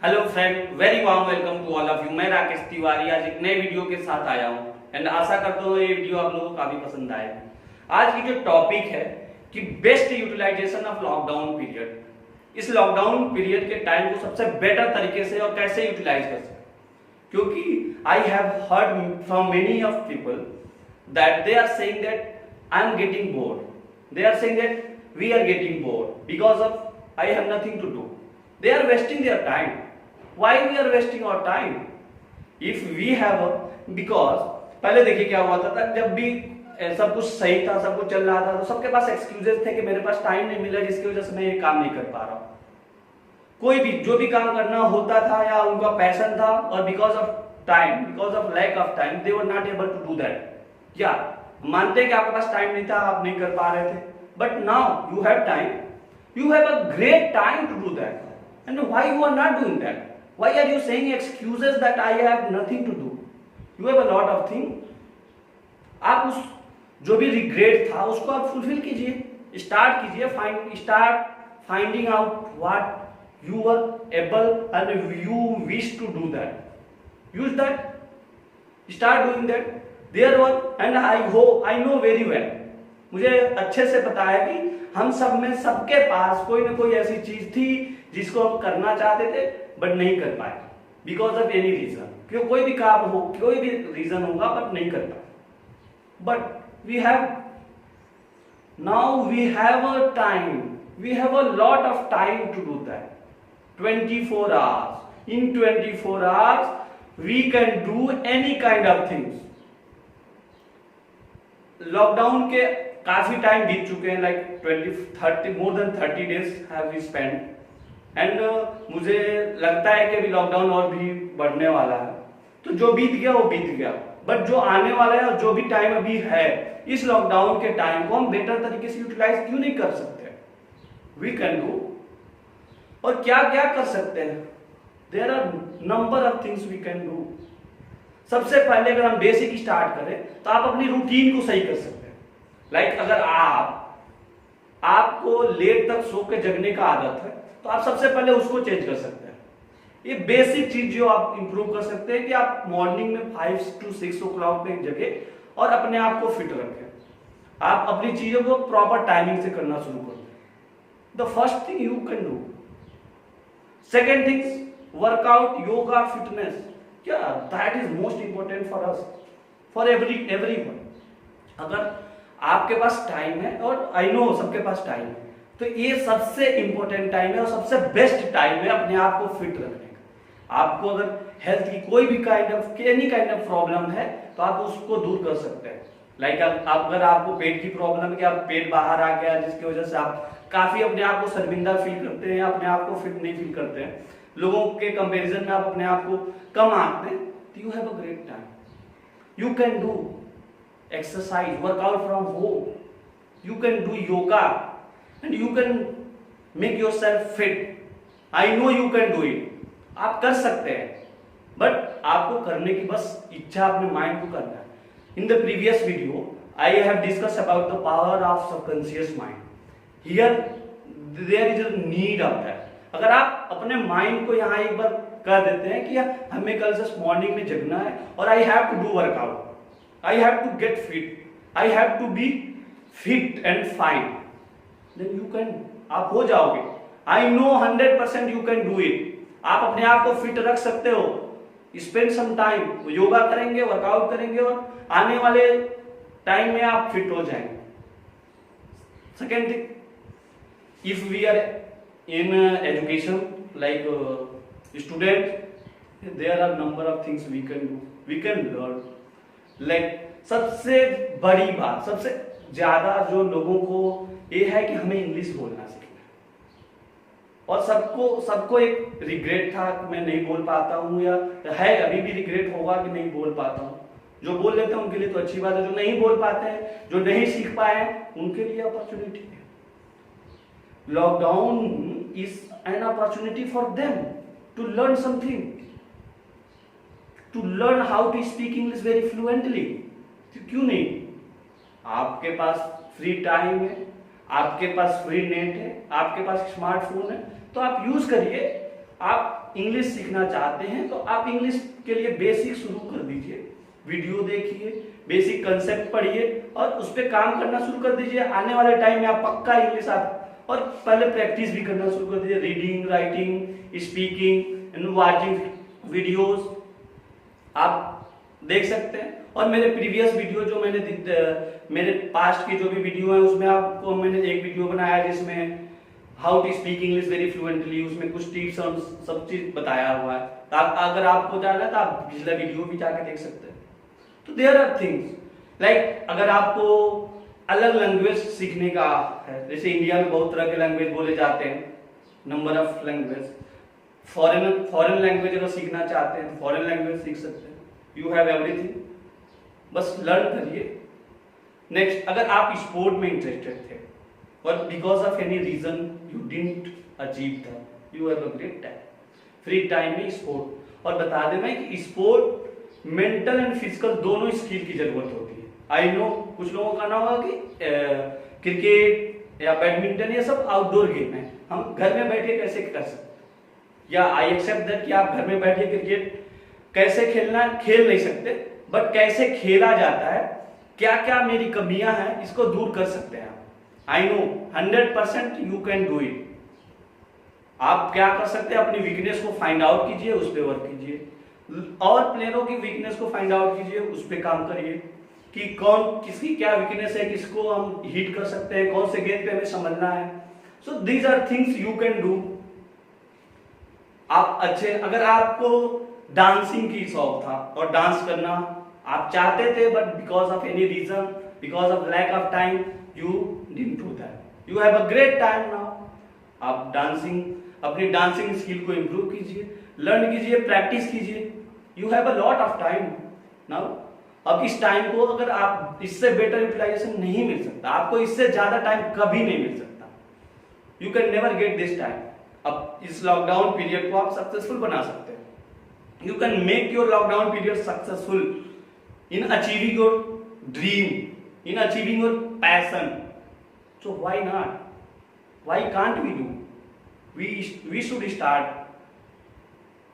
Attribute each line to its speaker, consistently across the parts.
Speaker 1: Hello friend, very warm welcome to all of you. मैं राकेश तिवारी आज एक नए वीडियो के साथ आया हूं एंड आशा करता हूं ये वीडियो आप लोगों को काफी पसंद आएगा। आज की जो टॉपिक है कि best utilization of lockdown period, इस लॉकडाउन पीरियड के टाइम को सबसे बेटर तरीके से और कैसे यूटिलाइज कर सकते, क्योंकि I have heard from many of people that they are saying that I am getting bored, they are saying that we are getting bored because of I have nothing to do. They are wasting their time. Why we are wasting our time? If we have a, because पहले देखिए क्या हुआ था, जब भी सब कुछ सही था, सब कुछ चल रहा था, तो सबके पास एक्सक्यूजेस थे कि मेरे पास टाइम नहीं मिला जिसकी वजह से मैं ये काम नहीं कर पा रहा हूँ। कोई भी जो भी काम करना होता था या उनका पैशन था और because of time, because of lack of time they were not able to do that. या मानते हैं कि आपके पास टाइम नहीं था, आप नहीं कर पा रहे थे, but now you have time, you have a great time to do that. And why you are not doing that? Why are you saying excuses that I have nothing to do? You have a lot of things. आप उस जो भी regret था उसको आप fulfil कीजिए, start कीजिए, start finding out what you are able and you wish to do that, use that, start doing that their work. And I know very well, मुझे अच्छे से पता है कि हम सब में सबके पास कोई ना कोई ऐसी चीज थी जिसको हम करना चाहते थे बट नहीं कर पाए, बिकॉज ऑफ एनी रीजन। क्यों कोई भी काम हो, कोई भी रीजन होगा बट नहीं कर पाए। But we have now we have a time, we have a lot of time to do that. 24 hours, in 24 hours we can do any kind of things. Lockdown के काफी टाइम बीत चुके हैं, like 20-30 more than 30 days have we spend and मुझे लगता है कि अभी लॉकडाउन और भी बढ़ने वाला है। तो जो बीत गया वो बीत गया, बट जो आने वाला है और जो भी टाइम अभी है, इस लॉकडाउन के टाइम को हम बेटर तरीके से यूटिलाइज क्यों नहीं कर सकते? We can do. और क्या क्या कर सकते हैं? There are number of things we can do. सबसे पहले अगर हम बेसिक स्टार्ट करें तो आप अपनी रूटीन को सही कर सकते हैं। लाइक अगर आपको लेट तक सो के जगने का आदत है तो आप सबसे पहले उसको चेंज कर सकते हैं। ये बेसिक चीज जो आप इंप्रूव कर सकते हैं कि आप मॉर्निंग में 5 to 6 o'clock पे जगे और अपने आप को फिट रखें। आप अपनी चीजों को प्रॉपर टाइमिंग से करना शुरू कर दें। The first thing you can do. Second things, workout, yoga, fitness. क्या that is most important for us, for everyone. अगर आपके पास टाइम है, और आई नो सबके पास टाइम है, तो ये सबसे इंपॉर्टेंट टाइम है और सबसे बेस्ट टाइम है अपने आप को फिट रखने का। आपको अगर हेल्थ की कोई भी एनी काइंड ऑफ प्रॉब्लम है तो आप उसको दूर कर सकते हैं। लाइक अगर आपको पेट की प्रॉब्लम है कि आप पेट बाहर आ गया जिसकी वजह से आप काफी अपने आप को शर्मिंदा फील करते हैं, अपने आप को फिट नहीं फील करते हैं, लोगों के कंपेरिजन में आप अपने आप को कम आंकते हैं, तो you have a great time. You can do exercise, work out from home, you can do yoga and you can make yourself fit. I know you can do it. आप कर सकते हैं, बट आपको करने की बस इच्छा, अपने माइंड को करना है। In the previous video I have discussed about the power of subconscious mind. Here there is a need of that. अगर आप अपने माइंड को यहाँ एक बार कर देते हैं कि हमें कल से मॉर्निंग में जगना है और I have to do workout, I have to get fit, I have to be fit and fine, then you can, आप हो जाओगे। I know 100% you can do it. आप अपने आप को फिट रख सकते हो। Spend some time, योगा करेंगे, वर्कआउट करेंगे और आने वाले टाइम में आप फिट हो जाएंगे। Second thing, if we are in education, like student, there are number of things we can do, we can learn. सबसे बड़ी बात, सबसे ज्यादा जो लोगों को ये है कि हमें इंग्लिश बोलना सीखना है। और सबको एक रिग्रेट था कि मैं नहीं बोल पाता हूँ, या है अभी भी रिग्रेट होगा कि नहीं बोल पाता हूँ। जो बोल लेते हैं उनके लिए तो अच्छी बात है, जो नहीं बोल पाते हैं, जो नहीं सीख पाए हैं, उनके लिए अपॉर्चुनिटी है। Lockdown is an opportunity for them to learn something, to learn how to speak English very fluently. क्यों नहीं? आपके पास फ्री टाइम है, आपके पास फ्री नेट है, आपके पास स्मार्टफोन है, तो आप यूज करिए। आप इंग्लिश सीखना चाहते हैं तो आप इंग्लिश के लिए बेसिक शुरू कर दीजिए, वीडियो देखिए, बेसिक कंसेप्ट पढ़िए और उस पर काम करना शुरू कर दीजिए। आने वाले टाइम में आप पक्का इंग्लिश आप, और पहले प्रैक्टिस भी करना शुरू कर दीजिए, reading, writing, speaking and watching videos आप देख सकते हैं। और मेरे प्रीवियस वीडियो जो मेरे पास्ट की जो भी वीडियो है उसमें आपको मैंने एक वीडियो बनाया जिसमें how to speak English very fluently, उसमें कुछ टिप्स और सब चीज बताया हुआ है। तो अगर आपको जानना है तो आप पिछला वीडियो भी जाके देख सकते हैं। तो देयर आर थिंग्स लाइक अगर आपको अलग लैंग्वेज सीखने का है, जैसे इंडिया में बहुत तरह के लैंग्वेज बोले जाते हैं, number of language, foreign language अगर सीखना चाहते हैं तो फॉरेन लैंग्वेज सीख सकते हैं। यू हैव एवरीथिंग, बस लर्न करिए। नेक्स्ट, अगर आप स्पोर्ट में इंटरेस्टेड थे और because of any reason you didn't achieve that, you have a great time, free time में स्पोर्ट। और बता देना कि स्पोर्ट मेंटल एंड फिजिकल दोनों स्किल की जरूरत होती है। आई नो कुछ लोगों का ना होगा कि क्रिकेट या बैडमिंटन ये सब आउटडोर गेम है, हम घर में बैठे कैसे कर सकते, या आई एक्सेप्ट दैट कि आप घर में बैठे क्रिकेट कैसे खेलना खेल नहीं सकते, बट कैसे खेला जाता है, क्या क्या मेरी कमियां हैं इसको दूर कर सकते हैं आप। I know 100% you can do it. आप क्या कर सकते हैं, अपनी वीकनेस को फाइंड आउट कीजिए, उस पर वर्क कीजिए, और प्लेयरों की वीकनेस को फाइंड आउट कीजिए, उस पर काम करिए कि कौन किसकी क्या वीकनेस है, किसको हम हिट कर सकते हैं, कौन से गेंद पे हमें समझना है। So these are things you can do. आप अच्छे, अगर आपको डांसिंग की शौक था और डांस करना आप चाहते थे but because of any reason, because of lack of time you didn't do that, you have a great time now. आप डांसिंग, अपनी डांसिंग स्किल को इंप्रूव कीजिए, लर्न कीजिए, प्रैक्टिस कीजिए, you have a lot of time now. अब इस time को अगर आप इससे बेटर यूटिलाइजेशन नहीं मिल सकता, आपको इससे ज्यादा टाइम कभी नहीं मिल सकता, you can never get this time. अब इस लॉकडाउन पीरियड को आप सक्सेसफुल बना सकते हैं, you can make your lockdown period successful in achieving your dream, in achieving your passion. So why not? Why can't we do? We should start.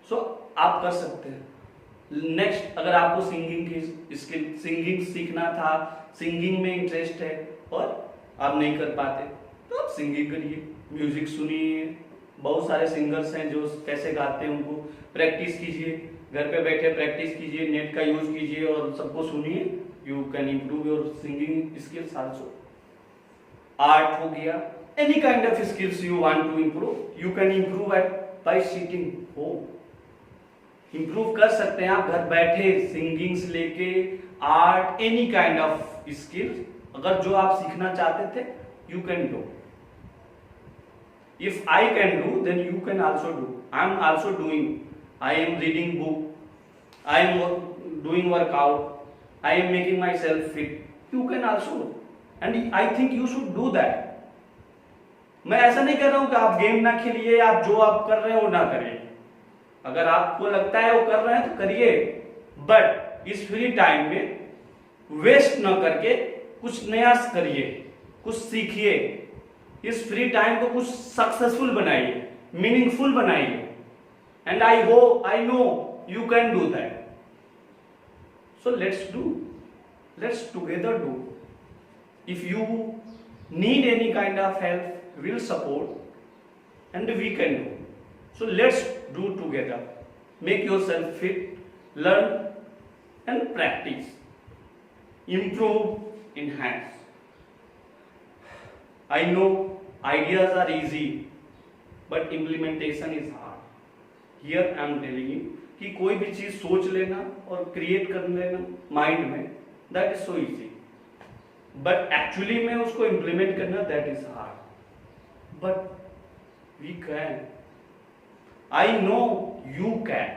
Speaker 1: So आप कर सकते हैं। नेक्स्ट, अगर आपको सिंगिंग की स्किल, सिंगिंग सीखना था, सिंगिंग में इंटरेस्ट है और आप नहीं कर पाते तो आप सिंगिंग करिए, म्यूजिक सुनिए, बहुत सारे सिंगर्स हैं जो कैसे गाते हैं उनको प्रैक्टिस कीजिए, घर पे बैठे प्रैक्टिस कीजिए, नेट का यूज कीजिए और सबको सुनिए। You can improve your singing skills also. Art हो गया, any kind of skills you want to improve, you can improve at by sitting home. Improve कर सकते हैं आप घर बैठे, सिंगिंग से लेके art, any kind of skills अगर जो आप सीखना चाहते थे you can do. If I can do, then you can also do. I am also doing. I am reading book. I am doing workout. I am making myself fit. You can also do. And I think you should do that. मैं ऐसा नहीं कर रहा हूं कि आप game ना खेलिए, आप जो आप कर रहे हैं वो ना करिए। अगर आपको लगता है वो कर रहे हैं तो करिए, बट इस फ्री टाइम में वेस्ट ना करके कुछ नया करिए, कुछ सीखिए, इस फ्री टाइम को कुछ सक्सेसफुल बनाइए, मीनिंगफुल बनाइए। And I know you can do that. So let's together do. If you need any kind of help, will support and we can do. So let's do together. Make yourself fit, learn and practice, improve, enhance. I know ideas are easy, but implementation is hard. Here I am telling you कि कोई भी चीज सोच लेना और create कर लेना mind में, that is so easy. But actually में उसको implement करना that is hard. But we can. I know you can.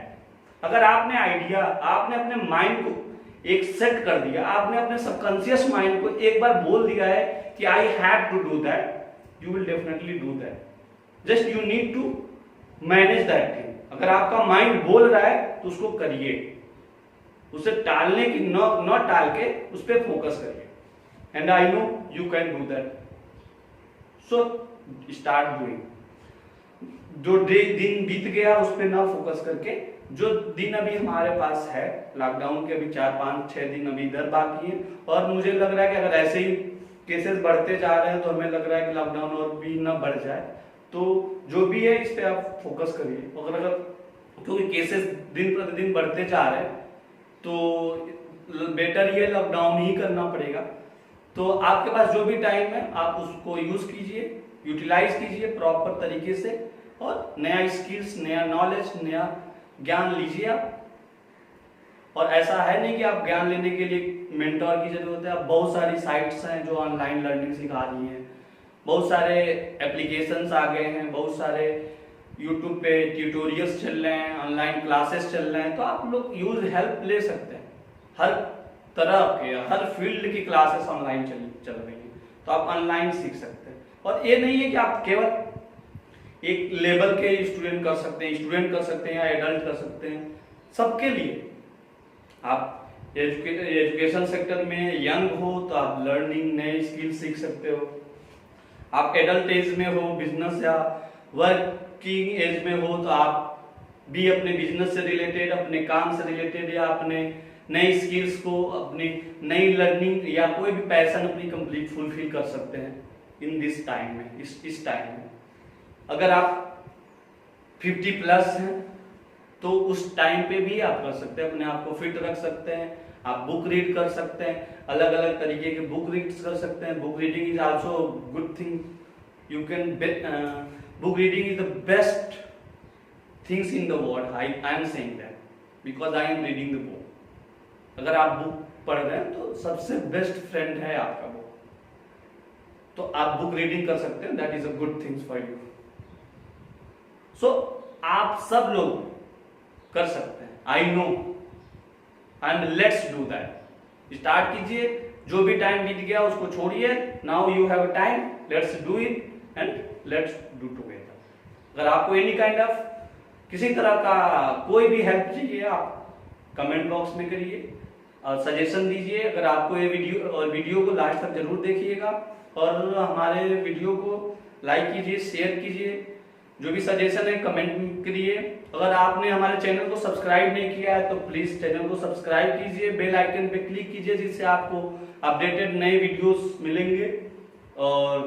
Speaker 1: अगर आपने आइडिया, आपने अपने माइंड को एक सेट कर दिया, आपने अपने सबकॉन्शियस माइंड को एक बार बोल दिया है कि I have to do that, you will definitely do that. Just you need to manage that thing. अगर आपका माइंड बोल रहा है तो उसको करिए, उसे टालने की न टाल के उस पर फोकस करिए। And I know you can do that. So start doing. जो दिन बीत गया उस पर ना फोकस करके जो दिन अभी हमारे पास है, लॉकडाउन के अभी 4-5-6 दिन अभी इधर बाकी है, और मुझे लग रहा है कि अगर ऐसे ही केसेस बढ़ते जा रहे हैं तो हमें लग रहा है कि लॉकडाउन और भी ना बढ़ जाए। तो जो भी है इस पे आप फोकस करिए। अगर क्योंकि केसेस दिन प्रतिदिन बढ़ते जा रहे हैं तो बेटर ये लॉकडाउन ही करना पड़ेगा। तो आपके पास जो भी टाइम है आप उसको यूज कीजिए, यूटिलाइज कीजिए प्रॉपर तरीके से, और नया स्किल्स, नया नॉलेज, नया ज्ञान लीजिए आप। और ऐसा है नहीं कि आप ज्ञान लेने के लिए मेंटोर की जरूरत है, अब बहुत सारी साइट्स हैं जो ऑनलाइन लर्निंग सिखा रही हैं, बहुत सारे एप्लीकेशंस आ गए हैं, बहुत सारे यूट्यूब पे ट्यूटोरियल्स चल रहे हैं, ऑनलाइन क्लासेस चल रहे हैं, तो आप लोग यूज हेल्प ले सकते हैं। हर तरह के, हर फील्ड की क्लासेस ऑनलाइन चल रही है, तो आप ऑनलाइन सीख सकते हैं। और ये नहीं है कि आप केवल एक लेवल के स्टूडेंट कर सकते हैं या एडल्ट कर सकते हैं, सबके लिए। आप एजुकेशन सेक्टर में यंग हो तो आप लर्निंग, नए स्किल सीख सकते हो। आप एडल्ट एज में हो, बिजनेस या वर्किंग एज में हो, तो आप भी अपने बिजनेस से रिलेटेड, अपने काम से रिलेटेड, या अपने नई स्किल्स को, अपनी नई लर्निंग या कोई भी पैशन अपनी कंप्लीट फुलफिल कर सकते हैं इन दिस टाइम में, इस टाइम में। अगर आप 50+ हैं तो उस टाइम पे भी आप कर सकते हैं, अपने आप को फिट रख सकते हैं। आप बुक रीड कर सकते हैं, अलग अलग तरीके के बुक रीड कर सकते हैं। Book reading is also good thing, you can book reading is the best things in the world. I am saying that because I am reading the book. अगर आप बुक पढ़ रहे हैं तो सबसे बेस्ट फ्रेंड है आपका बुक, तो आप बुक रीडिंग कर सकते हैं, that is a good things for you. So आप सब लोग कर सकते हैं, I know, and let's do that. Start कीजिए, जो भी टाइम बीत गया उसको छोड़िए, now you have time, let's do it and let's do together. अगर आपको एनी काइंड ऑफ किसी तरह का कोई भी हेल्प चाहिए आप कमेंट बॉक्स में करिए और सजेशन दीजिए। अगर आपको ये वीडियो को लास्ट तक जरूर देखिएगा और हमारे वीडियो को लाइक कीजिए, शेयर कीजिए। जो भी सजेशन है कमेंट करिए। अगर आपने हमारे चैनल को सब्सक्राइब नहीं किया है तो प्लीज चैनल को सब्सक्राइब कीजिए, बेल आइकन पे क्लिक कीजिए, जिससे आपको अपडेटेड नए वीडियोस मिलेंगे। और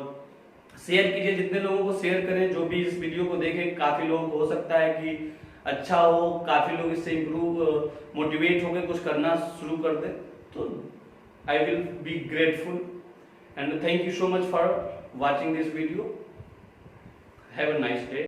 Speaker 1: शेयर कीजिए, जितने लोगों को शेयर करें, जो भी इस वीडियो को देखें, काफी लोग हो सकता है कि अच्छा हो, काफी लोग इससे इम्प्रूव, मोटिवेट होकर कुछ करना शुरू कर दे। तो I will be grateful and thank you so much for watching this video. Have a nice day.